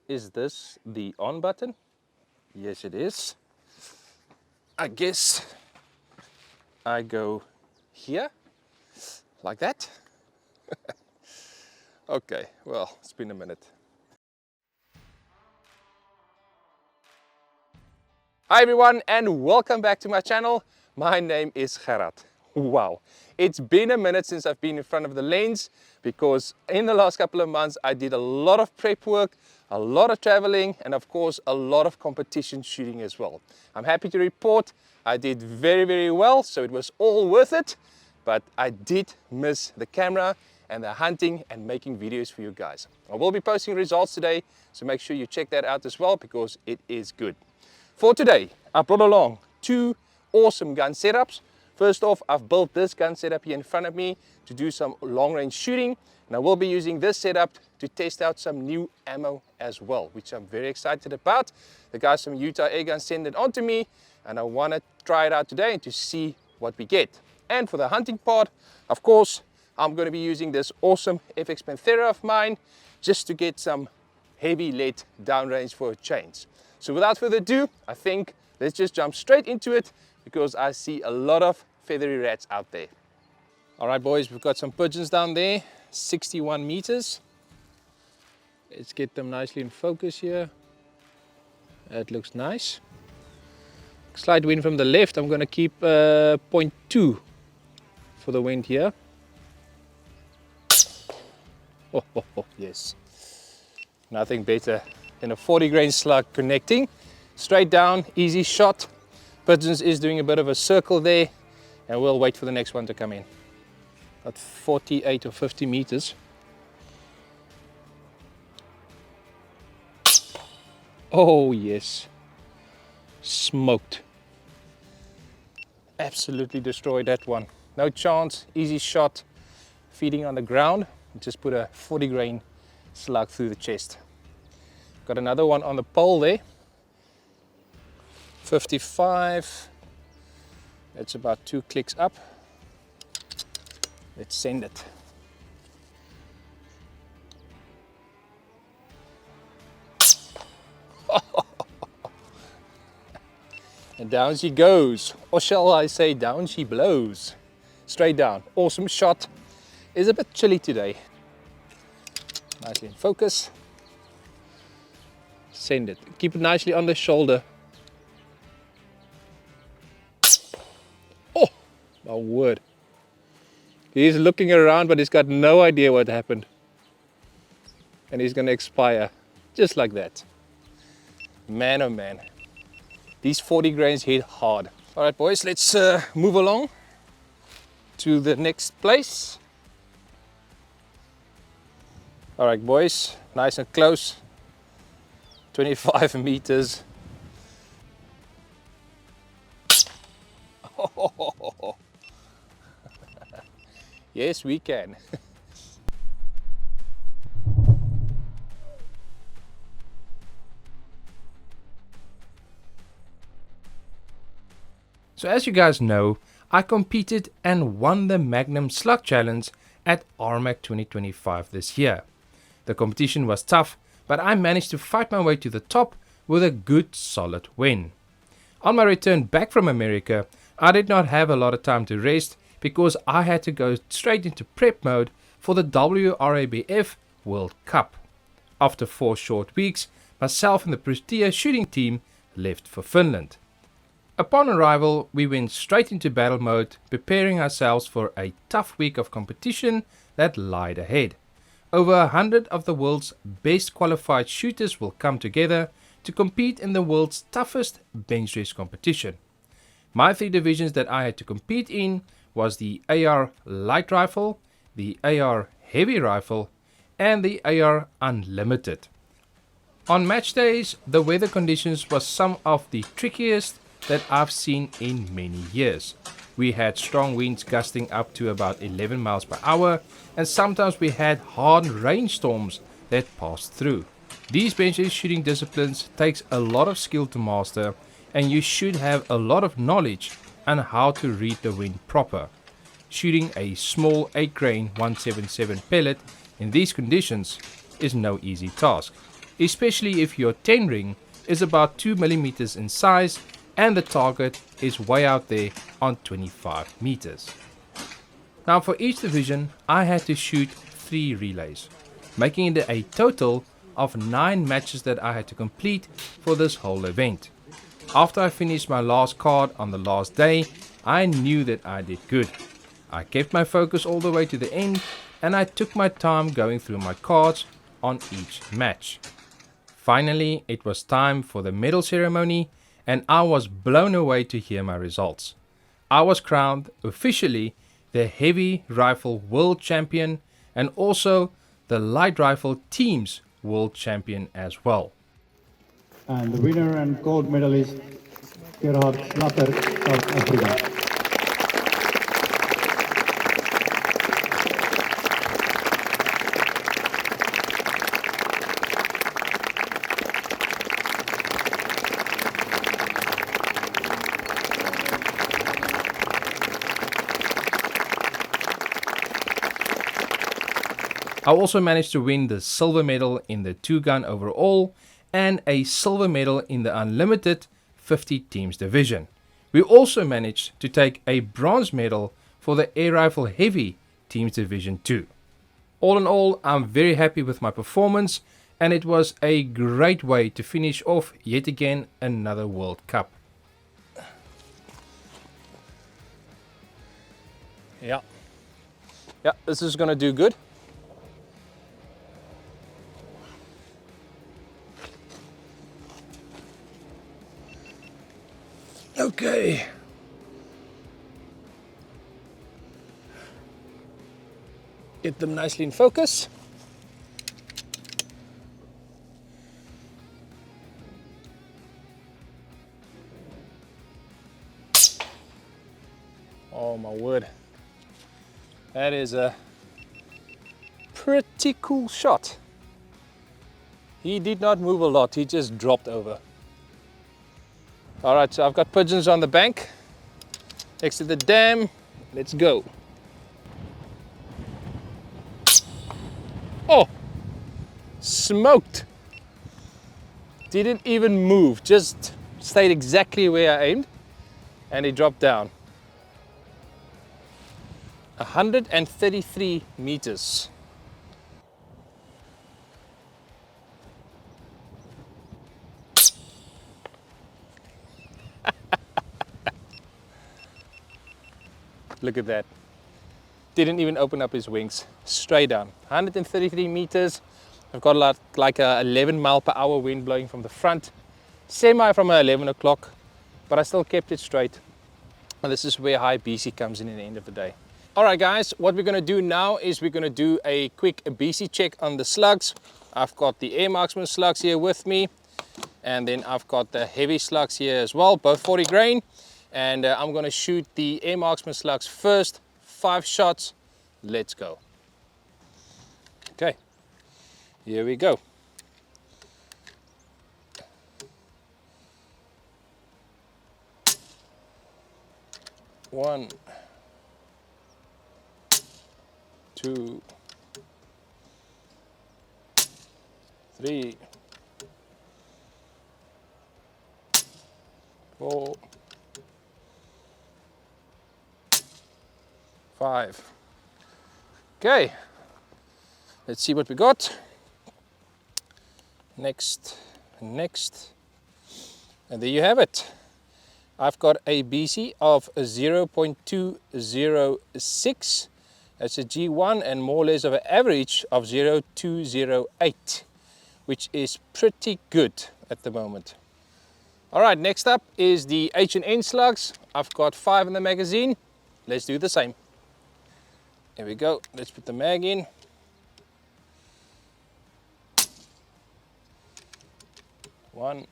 Is this the on button? Yes, it is. I guess I go here, like that. Okay, well, it's been a minute. Hi everyone, and welcome back to my channel. My name is Gerhard. Wow, it's been a minute since I've been in front of the lens because in the last couple of months I did a lot of prep work, a lot of traveling, and of course a lot of competition shooting as well. I'm happy to report I did very well, so it was all worth it, but I did miss the camera and the hunting and making videos for you guys. I will be posting results today, so make sure you check that out as well because it is good. For today, I brought along two awesome gun setups. First off, I've built this gun setup here in front of me to do some long-range shooting, and I will be using this setup to test out some new ammo as well, which I'm very excited about. The guys from Utah AIRGUN sent it on to me, and I want to try it out today to see what we get. And for the hunting part, of course, I'm going to be using this awesome FX Panthera of mine just to get some heavy lead downrange for a change. So without further ado, I think let's just jump straight into it because I see a lot of feathery rats out there. All right, boys, we've got some pigeons down there, 61 meters. Let's get them nicely in focus here. That looks nice. Slight wind from the left. I'm going to keep 0.2 for the wind here. Oh, yes. Nothing better than a 40 grain slug connecting. Straight down, easy shot. Pigeons is doing a bit of a circle there, and we'll wait for the next one to come in. At 48 or 50 meters. Oh yes, smoked. Absolutely destroyed that one. No chance, easy shot, feeding on the ground. Just put a 40 grain slug through the chest. Got another one on the pole there. 55. That's about 2 clicks up. Let's send it. And down she goes, or shall I say down she blows. Straight down. Awesome shot. It's a bit chilly today. Nicely in focus. Send it. Keep it nicely on the shoulder. Oh, my word. He's looking around, but he's got no idea what happened. And he's going to expire just like that. Man, oh man. These 40 grains hit hard. All right, boys, let's move along to the next place. All right, boys, nice and close. 25 meters. Oh. Yes, we can. So as you guys know, I competed and won the Magnum Slug Challenge at ARMAC 2025 this year. The competition was tough, but I managed to fight my way to the top with a good solid win. On my return back from America, I did not have a lot of time to rest because I had to go straight into prep mode for the WRABF World Cup. After 4 short weeks, myself and the Prestea shooting team left for Finland. Upon arrival, we went straight into battle mode, preparing ourselves for a tough week of competition that lied ahead. Over 100 of the world's best qualified shooters will come together to compete in the world's toughest bench race competition. My 3 divisions that I had to compete in was the AR Light Rifle, the AR Heavy Rifle, and the AR Unlimited. On match days, the weather conditions was some of the trickiest that I've seen in many years. We had strong winds gusting up to about 11 miles per hour, and sometimes we had hard rainstorms that passed through. These bench race shooting disciplines takes a lot of skill to master, and you should have a lot of knowledge on how to read the wind proper. Shooting a small 8 grain 177 pellet in these conditions is no easy task. especially if your 10 ring is about 2 millimeters in size and the target is way out there on 25 meters. Now for each division I had to shoot 3 relays, making it a total of 9 matches that I had to complete for this whole event. After I finished my last card on the last day, I knew that I did good. I kept my focus all the way to the end and I took my time going through my cards on each match. Finally, it was time for the medal ceremony and I was blown away to hear my results. I was crowned officially the heavy rifle world champion and also the light rifle team's world champion as well. And the winner and gold medalist, Gerhard, South Africa. I also managed to win the silver medal in the 2-gun overall and a silver medal in the unlimited 50 teams division. We also managed to take a bronze medal for the air rifle heavy teams division 2. All in all, I'm very happy with my performance and it was a great way to finish off yet again another World Cup. Yeah, this is gonna do good. Okay. Get them nicely in focus. Oh my word. That is a pretty cool shot. He did not move a lot, he just dropped over. All right, so I've got pigeons on the bank next to the dam. Let's go. Oh, smoked. Didn't even move, just stayed exactly where I aimed and he dropped down. 133 meters. Look at that. Didn't even open up his wings. Straight down. 133 meters. I've got like a 11 mile per hour wind blowing from the front. Semi from 11 o'clock, but I still kept it straight. And this is where high BC comes in the end of the day. All right, guys, what we're gonna do now is we're gonna do a quick BC check on the slugs. I've got the Air Marksman slugs here with me. And then I've got the heavy slugs here as well, both 40 grain. And I'm going to shoot the Air Marksman slugs first, 5 shots. Let's go. Okay, here we go. One, two, three, 4, 5. Okay, let's see what we got. Next, and there you have it. I've got a BC of 0.206. That's a G1 and more or less of an average of 0.208, which is pretty good at the moment. All right, next up is the H&N slugs. I've got 5 in the magazine. Let's do the same. Here we go. Let's put the mag in. One,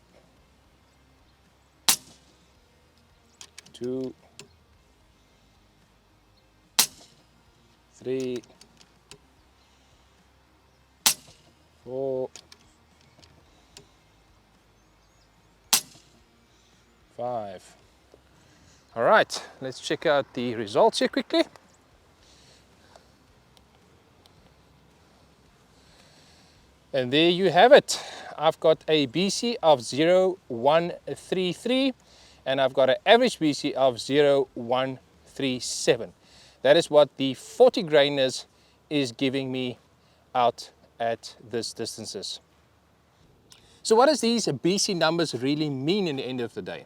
2, 3, 4, 5. All right, let's check out the results here quickly. And there you have it. I've got a BC of 0.133 and I've got an average BC of 0.137. That is what the 40 grainers is giving me out at this distances. So what does these BC numbers really mean in the end of the day?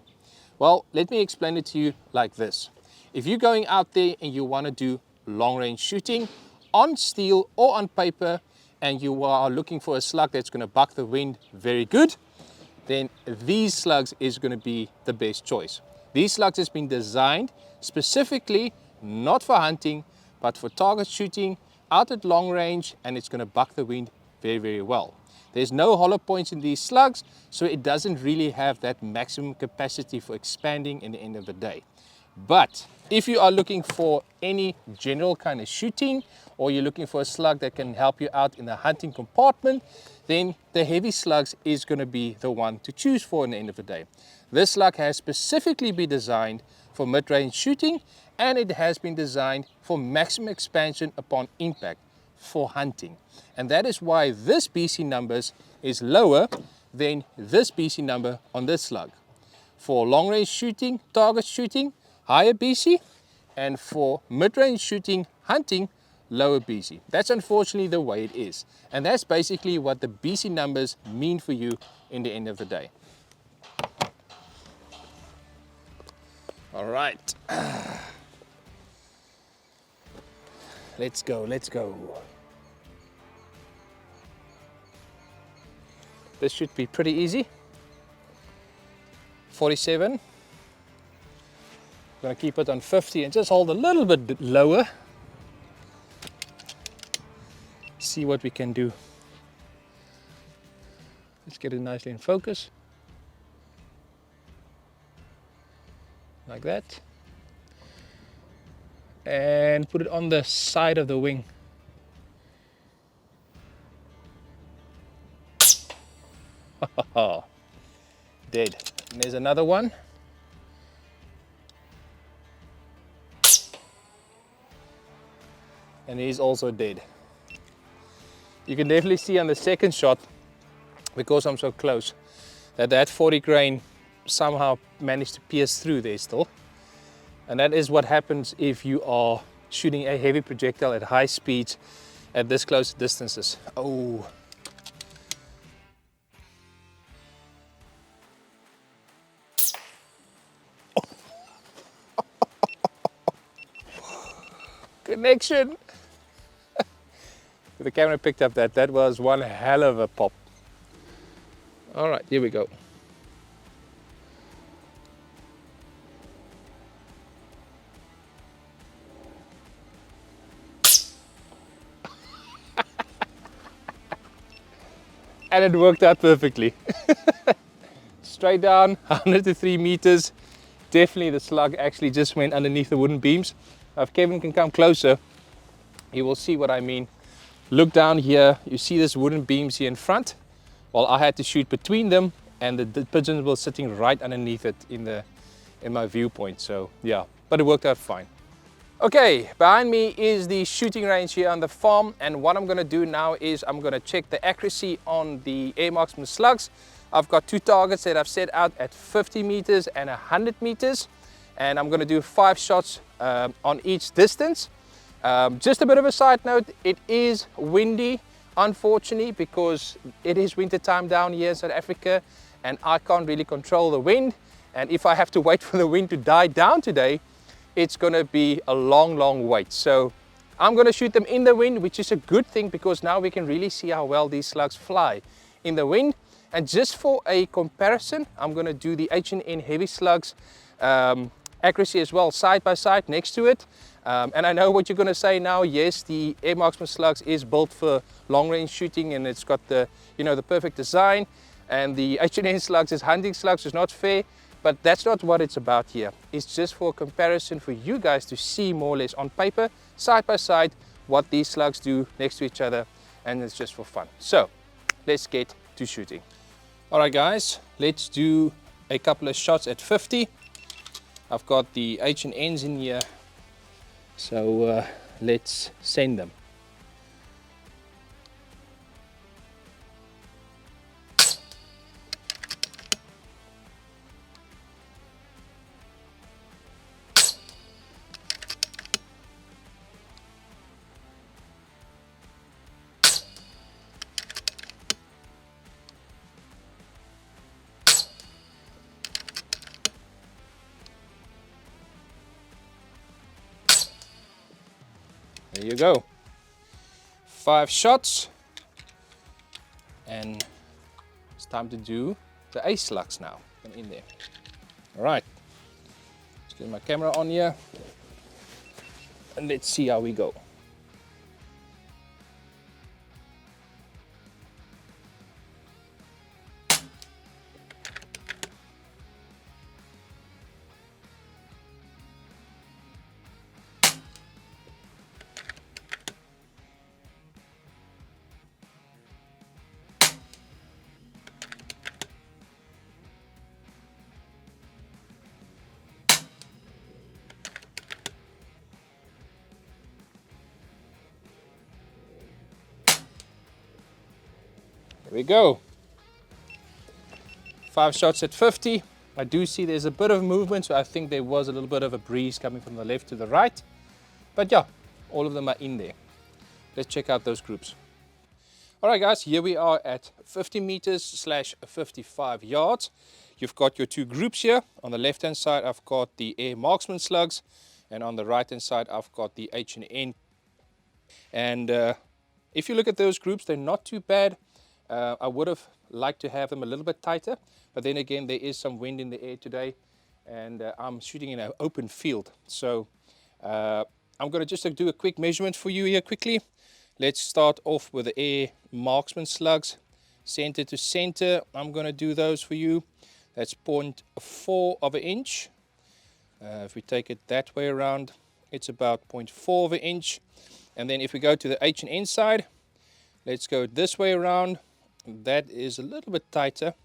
Well, let me explain it to you like this. If you're going out there and you want to do long range shooting on steel or on paper, and you are looking for a slug that's going to buck the wind very good, then these slugs is going to be the best choice. These slugs has been designed specifically not for hunting, but for target shooting out at long range, and it's going to buck the wind very, very well. There's no hollow points in these slugs, so it doesn't really have that maximum capacity for expanding in the end of the day. But if you are looking for any general kind of shooting, or you're looking for a slug that can help you out in the hunting compartment, then the heavy slugs is going to be the one to choose for in the end of the day. This slug has specifically been designed for mid-range shooting, and it has been designed for maximum expansion upon impact for hunting. And that is why this BC numbers is lower than this BC number on this slug. For long range shooting, target shooting, higher BC, and for mid-range shooting, hunting, lower BC. That's unfortunately the way it is. And that's basically what the BC numbers mean for you in the end of the day. All right. Let's go, let's go. This should be pretty easy. 47. I'm going to keep it on 50 and just hold a little bit lower. See what we can do. Let's get it nicely in focus. Like that. And put it on the side of the wing. Dead. And there's another one. And he's also dead. You can definitely see on the second shot, because I'm so close, that 40 grain somehow managed to pierce through there still. And that is what happens if you are shooting a heavy projectile at high speeds at this close distances. Oh. Connection. The camera picked up that was one hell of a pop. All right, here we go. And it worked out perfectly. Straight down, 103 meters. Definitely the slug actually just went underneath the wooden beams. If Kevin can come closer, he will see what I mean. Look down here, you see this wooden beams here in front? Well, I had to shoot between them, and the pigeons were sitting right underneath it in my viewpoint. So yeah, but it worked out fine. Okay, behind me is the shooting range here on the farm, and what I'm going to do now is I'm going to check the accuracy on the Air Marksman slugs. I've got two targets that I've set out at 50 meters and 100 meters, and I'm going to do 5 shots on each distance. Just a bit of a side note, it is windy, unfortunately, because it is winter time down here in South Africa, and I can't really control the wind. And if I have to wait for the wind to die down today, it's going to be a long wait. So I'm going to shoot them in the wind, which is a good thing, because now we can really see how well these slugs fly in the wind. And just for a comparison, I'm going to do the H&N heavy slugs accuracy as well, side by side next to it. And I know what you're going to say now. Yes, the Air Marksman slugs is built for long range shooting, and it's got the, you know, the perfect design. And the H&N slugs is hunting slugs, it's not fair. But that's not what it's about here. It's just for a comparison for you guys to see more or less on paper, side by side, what these slugs do next to each other, and it's just for fun. So let's get to shooting. All right guys, let's do a couple of shots at 50. I've got the H&Ns in here, so let's send them. There you go. 5 shots. And it's time to do the ace slugs now. And in there. All right. Let's get my camera on here. And let's see how we go. There we go. 5 shots at 50. I do see there's a bit of movement, so I think there was a little bit of a breeze coming from the left to the right. But yeah, all of them are in there. Let's check out those groups. All right, guys, here we are at 50 meters slash 55 yards. You've got your 2 groups here. On the left-hand side, I've got the air marksman slugs, and on the right-hand side, I've got the H&N. And if you look at those groups, they're not too bad. I would have liked to have them a little bit tighter, but then again, there is some wind in the air today, and I'm shooting in an open field. So I'm going to just do a quick measurement for you here quickly. Let's start off with the air marksman slugs. Center to center, I'm going to do those for you. That's 0.4 of an inch. If we take it that way around, it's about 0.4 of an inch. And then if we go to the H&N side, let's go this way around. That is a little bit tighter.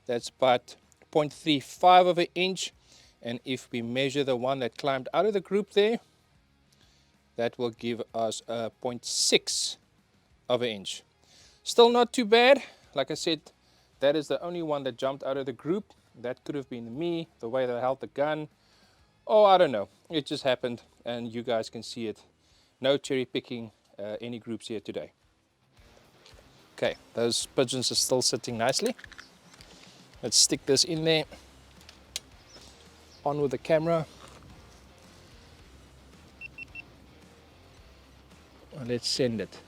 That's about 0.35 of an inch. And if we measure the one that climbed out of the group there, that will give us a 0.6 of an inch. Still not too bad. Like I said, that is the only one that jumped out of the group. That could have been me, the way that I held the gun. Oh, I don't know. It just happened, and you guys can see it. No cherry picking any groups here today. Okay, those pigeons are still sitting nicely. Let's stick this in there. On with the camera. And let's send it.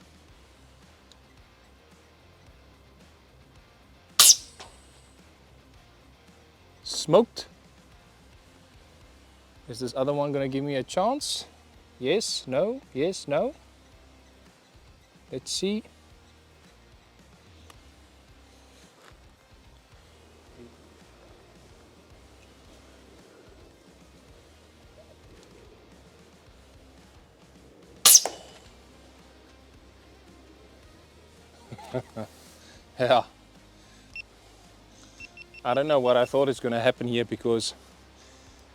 Smoked. Is this other one going to give me a chance? Yes, no, yes, no. Let's see. Yeah. I don't know what I thought is going to happen here, because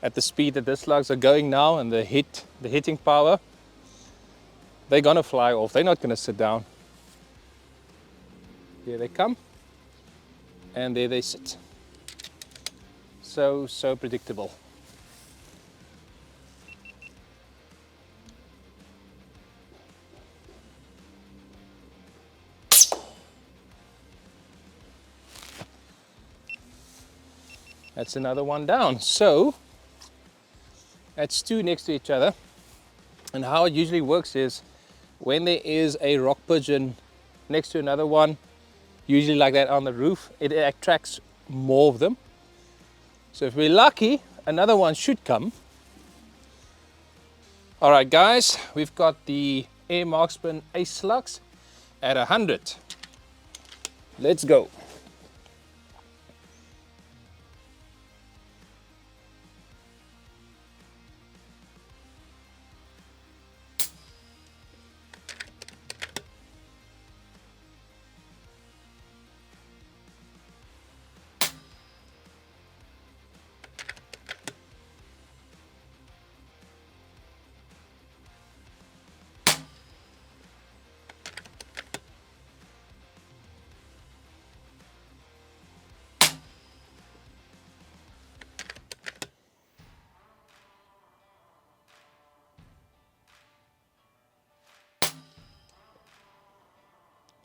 at the speed that the slugs are going now and the hitting power, they're going to fly off. They're not going to sit down. Here they come, and there they sit. So predictable. That's another one down. So that's 2 next to each other. And how it usually works is, when there is a rock pigeon next to another one, usually like that on the roof, it attracts more of them. So if we're lucky, another one should come. All right, guys, we've got the air marksman ace slugs at 100. Let's go.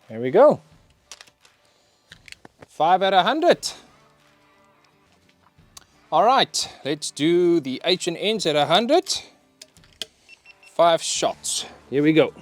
There we go. 5 out of 100. All right, let's do the H&Ns at 100. 5 shots. Here we go.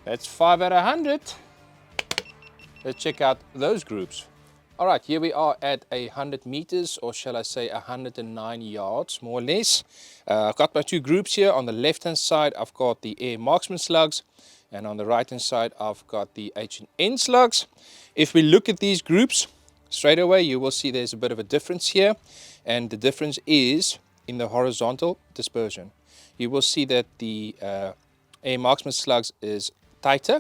That's 5 out of 100. Let's check out those groups. All right, here we are at 100 meters, or shall I say 109 yards, more or less. I've got my 2 groups here. On the left-hand side, I've got the air marksman slugs, and on the right-hand side, I've got the H&N slugs. If we look at these groups, straight away, you will see there's a bit of a difference here, and the difference is in the horizontal dispersion. You will see that the air marksman slugs is tighter,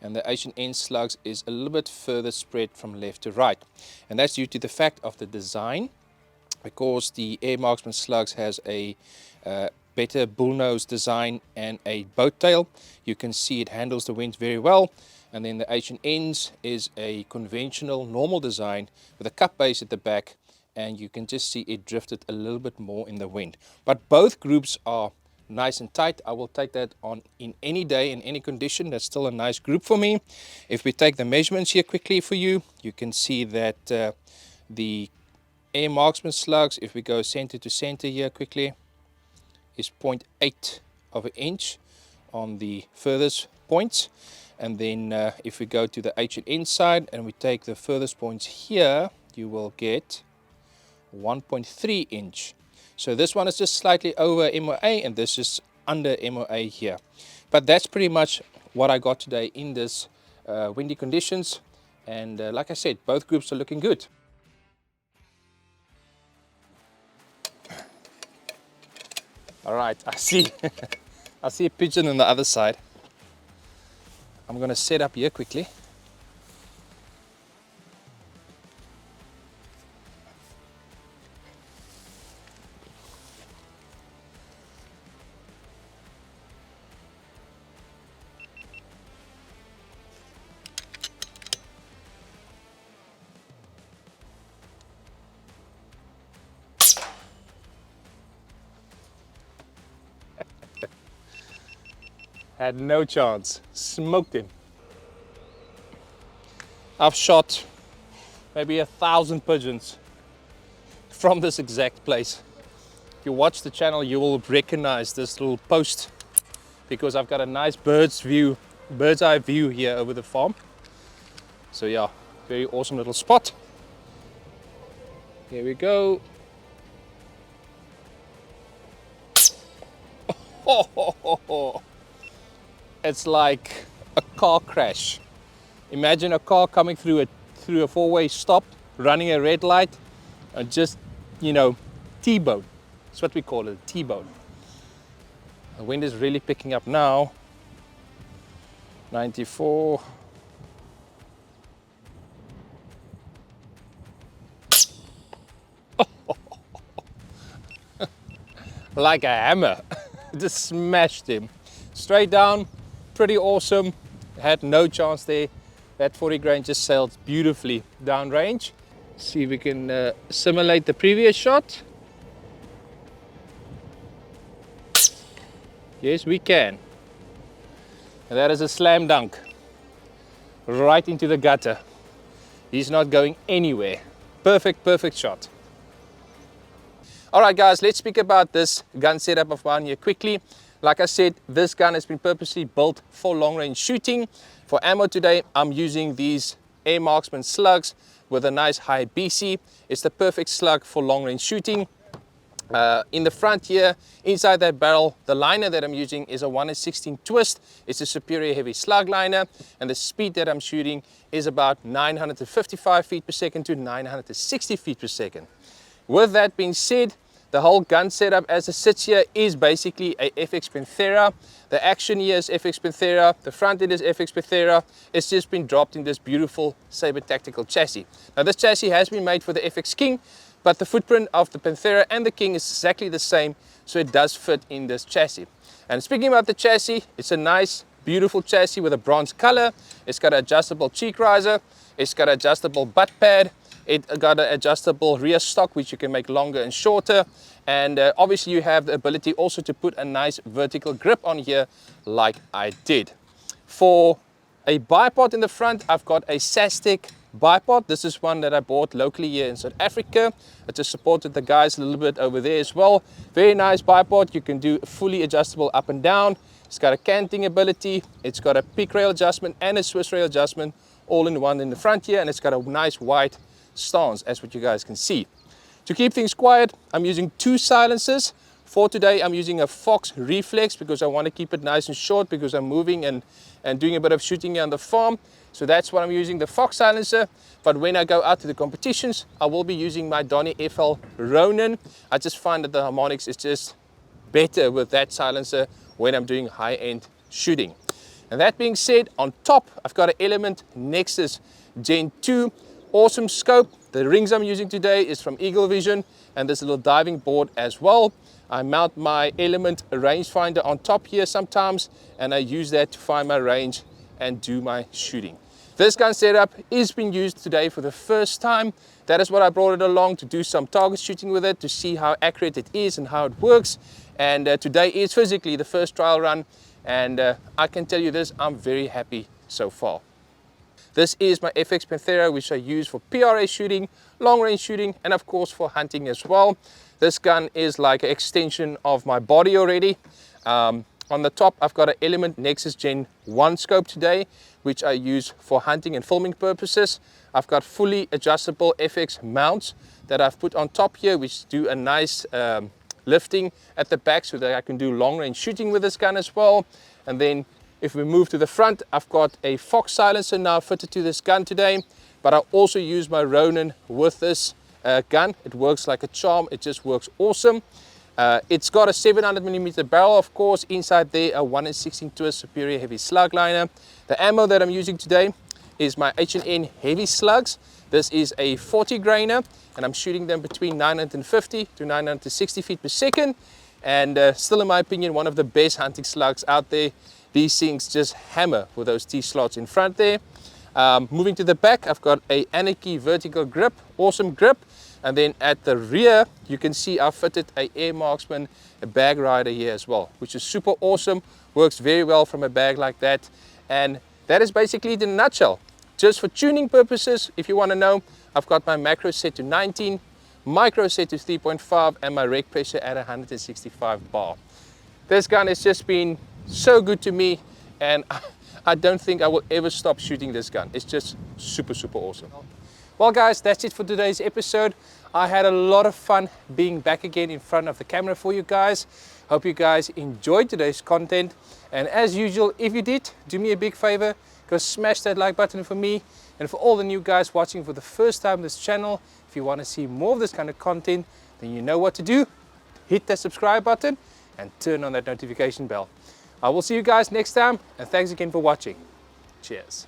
and the H&N slugs is a little bit further spread from left to right, and that's due to the fact of the design, because the air marksman slugs has a better bullnose design and a boat tail. You can see it handles the wind very well, and then the H&Ns is a conventional normal design with a cup base at the back, and you can just see it drifted a little bit more in the wind. But both groups are nice and tight. I will take that on in any day, in any condition. That's still a nice group for me. If we take the measurements here quickly for you, you can see that the air marksman slugs, if we go center to center here quickly, is 0.8 of an inch on the furthest points. And then if we go to the H&N side and we take the furthest points here, you will get 1.3 inch. So this one is just slightly over MOA, and this is under MOA here. But that's pretty much what I got today in this windy conditions. And like I said, both groups are looking good. All right, I see a pigeon on the other side. I'm going to set up here quickly. Had no chance, smoked him. I've shot maybe 1,000 pigeons from this exact place. If you watch the channel, you will recognize this little post, because I've got a nice bird's eye view here over the farm. So yeah, very awesome little spot. Here we go. Oh. It's like a car crash. Imagine a car coming through a four-way stop, running a red light, and just, you know, T-bone. That's what we call it, a T-bone. The wind is really picking up now. 94. Like a hammer. Just smashed him. Straight down, pretty awesome. Had no chance there. That 40 grain just sailed beautifully downrange. See if we can simulate the previous shot. Yes, we can. And that is a slam dunk. Right into the gutter. He's not going anywhere. Perfect shot. All right, guys, let's speak about this gun setup of mine here quickly. Like I said, this gun has been purposely built for long range shooting. For ammo today, I'm using these Air Marksman slugs with a nice high BC. It's the perfect slug for long range shooting. In the front here, inside that barrel, the liner that I'm using is a 1/16 twist. It's a superior heavy slug liner, and the speed that I'm shooting is about 955 feet per second to 960 feet per second. With that being said, the whole gun setup as it sits here is basically a FX Panthera. The action here is FX Panthera. The front end is FX Panthera. It's just been dropped in this beautiful Sabre Tactical chassis. Now this chassis has been made for the FX King, but the footprint of the Panthera and the King is exactly the same, so it does fit in this chassis. And speaking about the chassis, it's a nice, beautiful chassis with a bronze color. It's got an adjustable cheek riser, it's got an adjustable butt pad, it got an adjustable rear stock which you can make longer and shorter, and obviously you have the ability also to put a nice vertical grip on here like I did. For a bipod in the front, I've got a Sastic bipod. This is one that I bought locally here in South Africa. I just supported the guys a little bit over there as well. Very nice bipod. You can do fully adjustable up and down. It's got a canting ability. It's got a peak rail adjustment and a Swiss rail adjustment all in one in the front here, and it's got a nice wide stance as what you guys can see. To keep things quiet, I'm using 2 silencers. For today, I'm using a Fox Reflex because I want to keep it nice and short because I'm moving and doing a bit of shooting here on the farm. So that's what I'm using, the Fox silencer. But when I go out to the competitions, I will be using my Donny FL Ronin. I just find that the harmonics is just better with that silencer when I'm doing high-end shooting. And that being said, on top, I've got an Element Nexus Gen 2. Awesome scope. The rings I'm using today is from Eagle Vision, and this little diving board as well. I mount my Element rangefinder on top here sometimes, and I use that to find my range and do my shooting. This gun setup is being used today for the first time. That is what I brought it along to do some target shooting with it, to see how accurate it is and how it works. And today is physically the first trial run, and I can tell you this, I'm very happy so far. This is my FX Panthera, which I use for PRA shooting, long range shooting, and of course for hunting as well. This gun is like an extension of my body already. On the top, I've got an Element Nexus Gen 1 scope today, which I use for hunting and filming purposes. I've got fully adjustable FX mounts that I've put on top here, which do a nice lifting at the back so that I can do long range shooting with this gun as well. And then if we move to the front, I've got a Fox silencer now fitted to this gun today, but I also use my Ronin with this gun. It works like a charm. It just works awesome. It's got a 700mm barrel, of course. Inside there, a 1/16 twist Superior heavy slug liner. The ammo that I'm using today is my H&N heavy slugs. This is a 40 grainer, and I'm shooting them between 950 to 960 feet per second. And still, in my opinion, one of the best hunting slugs out there. These things just hammer with those T-slots in front there. Moving to the back, I've got a Anarchy vertical grip, awesome grip. And then at the rear, you can see I've fitted a Air Marksman, a bag rider here as well, which is super awesome. Works very well from a bag like that. And that is basically it in a nutshell. Just for tuning purposes, if you want to know, I've got my macro set to 19, micro set to 3.5, and my reg pressure at 165 bar. This gun has just been so good to me, and I don't think I will ever stop shooting this gun. It's just super, super awesome. Well guys, that's it for today's episode. I had a lot of fun being back again in front of the camera for you guys. Hope you guys enjoyed today's content. And as usual, if you did, do me a big favor, go smash that like button for me. And for all the new guys watching for the first time on this channel, if you want to see more of this kind of content, then you know what to do. Hit that subscribe button and turn on that notification bell. I will see you guys next time, and thanks again for watching. Cheers.